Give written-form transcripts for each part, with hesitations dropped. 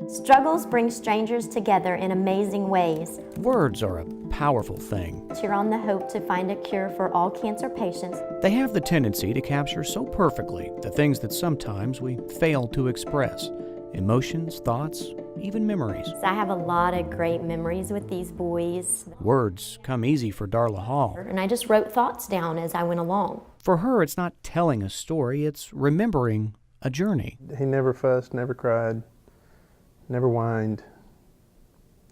Struggles bring strangers together in amazing ways. Words are a powerful thing. Cheer on the hope to find a cure for all cancer patients. They have the tendency to capture so perfectly the things that sometimes we fail to express. Emotions, thoughts, even memories. I have a lot of great memories with these boys. Words come easy for Darla Hall. And I just wrote thoughts down as I went along. For her, it's not telling a story, it's remembering a journey. He never fussed, never cried, never whined,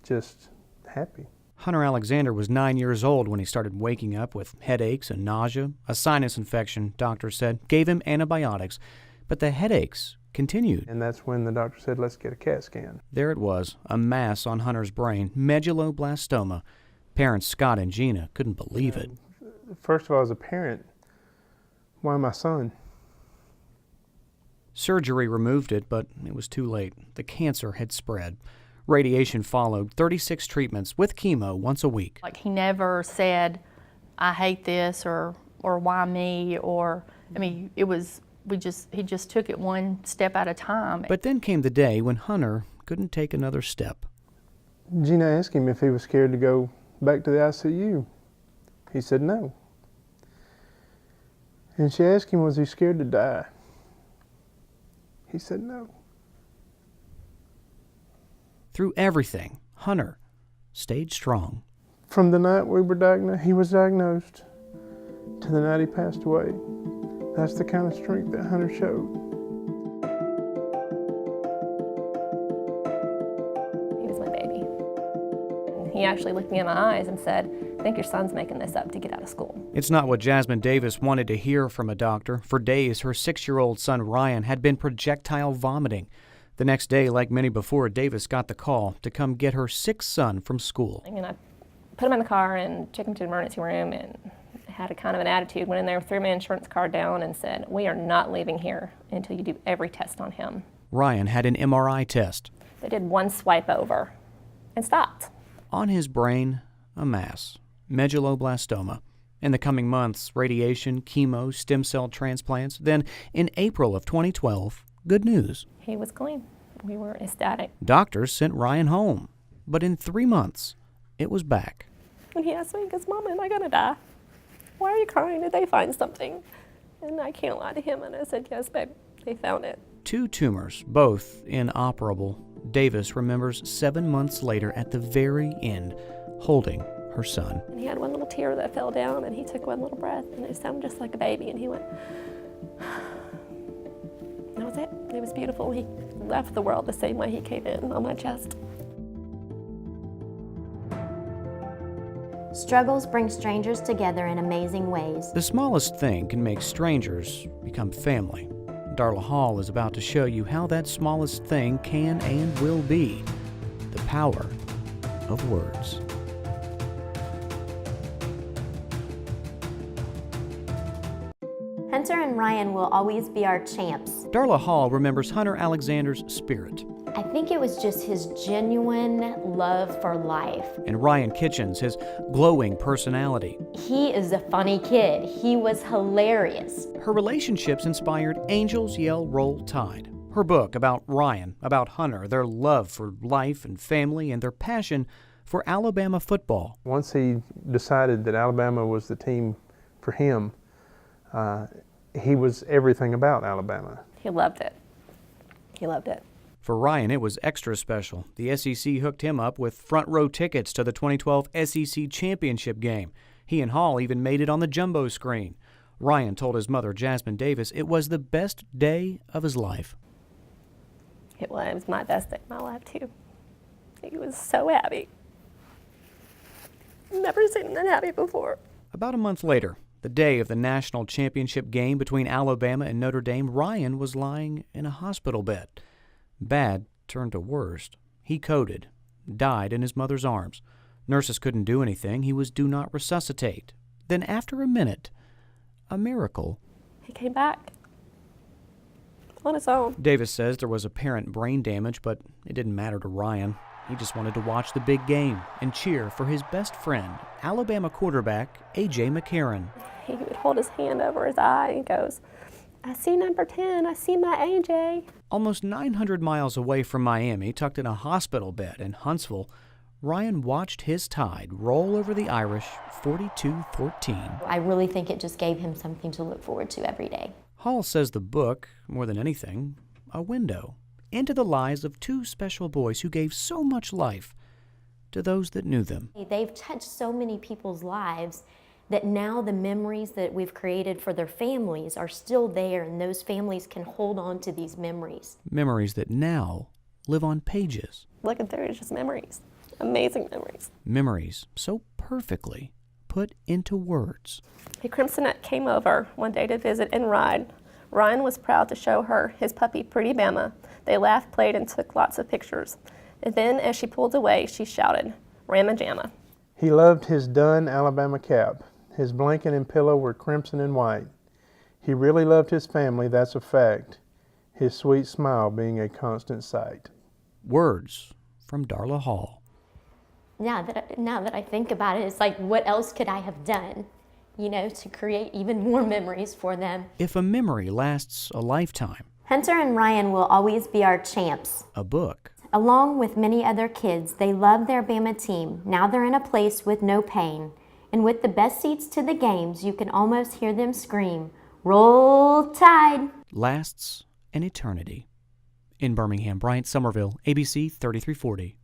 just happy. Hunter Alexander was 9 years old when he started waking up with headaches and nausea. A sinus infection, doctors said, gave him antibiotics, but the headaches continued. And that's when the doctor said, let's get a CAT scan. There it was, a mass on Hunter's brain, medulloblastoma. Parents Scott and Gina couldn't believe it. First of all, as a parent, why my son? Surgery removed it, but it was too late. The cancer had spread. Radiation followed, 36 treatments with chemo once a week. Like, he never said, I hate this, or why me, or, I mean, it was, he just took it one step at a time. But then came the day when Hunter couldn't take another step. Gina asked him if he was scared to go back to the ICU. He said no. And she asked him, was he scared to die? He said no. Through everything, Hunter stayed strong. From the night he was diagnosed, to the night he passed away, that's the kind of strength that Hunter showed. He was my baby. He actually looked me in my eyes and said, I think your son's making this up to get out of school. It's not what Jasmine Davis wanted to hear from a doctor. For days, her 6-year-old son Ryan had been projectile vomiting. The next day, like many before, Davis got the call to come get her 6th son from school. And I put him in the car and took him to the emergency room and had a kind of an attitude. Went in there, threw my insurance card down and said, we are not leaving here until you do every test on him. Ryan had an MRI test. They did one swipe over and stopped. On his brain, a mass, medulloblastoma. In the coming months, radiation, chemo, stem cell transplants. Then, in April of 2012, good news. He was clean. We were ecstatic. Doctors sent Ryan home. But in 3 months, it was back. And he asked me, he goes, Mama, am I going to die? Why are you crying? Did they find something? And I can't lie to him. And I said, yes, babe, they found it. 2 tumors, both inoperable. Davis remembers 7 months later at the very end, holding her son. And he had one little tear that fell down, and he took one little breath, and it sounded just like a baby, and he went, that was it. It was beautiful. He left the world the same way he came in, on my chest. Struggles bring strangers together in amazing ways. The smallest thing can make strangers become family. Darla Hall is about to show you how that smallest thing can and will be the power of words. Hunter and Ryan will always be our champs. Darla Hall remembers Hunter Alexander's spirit. I think it was just his genuine love for life. And Ryan Kitchens, his glowing personality. He is a funny kid. He was hilarious. Her relationships inspired Angels Yell Roll Tide. Her book about Ryan, about Hunter, their love for life and family, and their passion for Alabama football. Once he decided that Alabama was the team for him, he was everything about Alabama. He loved it. He loved it. For Ryan, it was extra special. The SEC hooked him up with front row tickets to the 2012 SEC championship game. He and Hall even made it on the jumbo screen. Ryan told his mother, Jasmine Davis, it was the best day of his life. It was my best day of my life, too. He was so happy. Never seen him that happy before. About a month later, the day of the national championship game between Alabama and Notre Dame, Ryan was lying in a hospital bed. Bad turned to worst. He coded, died in his mother's arms. Nurses couldn't do anything. He was do not resuscitate. Then after a minute, a miracle. He came back on his own. Davis says there was apparent brain damage, but it didn't matter to Ryan. He just wanted to watch the big game and cheer for his best friend, Alabama quarterback A.J. McCarron. He would hold his hand over his eye and goes, I see number 10. I see my AJ. Almost 900 miles away from Miami, tucked in a hospital bed in Huntsville, Ryan watched his Tide roll over the Irish 42-14. I really think it just gave him something to look forward to every day. Hall says the book, more than anything, a window into the lives of two special boys who gave so much life to those that knew them. They've touched so many people's lives that now the memories that we've created for their families are still there, and those families can hold on to these memories. Memories that now live on pages. Look at there, just memories. Amazing memories. Memories so perfectly put into words. A Crimsonette came over one day to visit and ride. Ryan was proud to show her his puppy, Pretty Bama. They laughed, played, and took lots of pictures. And then, as she pulled away, she shouted, "Ramma Jamma." He loved his Dunn Alabama cap. His blanket and pillow were crimson and white. He really loved his family, that's a fact. His sweet smile being a constant sight. Words from Darla Hall. Now that I think about it, it's like, what else could I have done, to create even more memories for them? If a memory lasts a lifetime, Hunter and Ryan will always be our champs. a book Along with many other kids, they love their Bama team. Now they're in a place with no pain. And with the best seats to the games, you can almost hear them scream, "Roll Tide!" lasts an eternity. In Birmingham, Bryant Somerville, ABC 3340.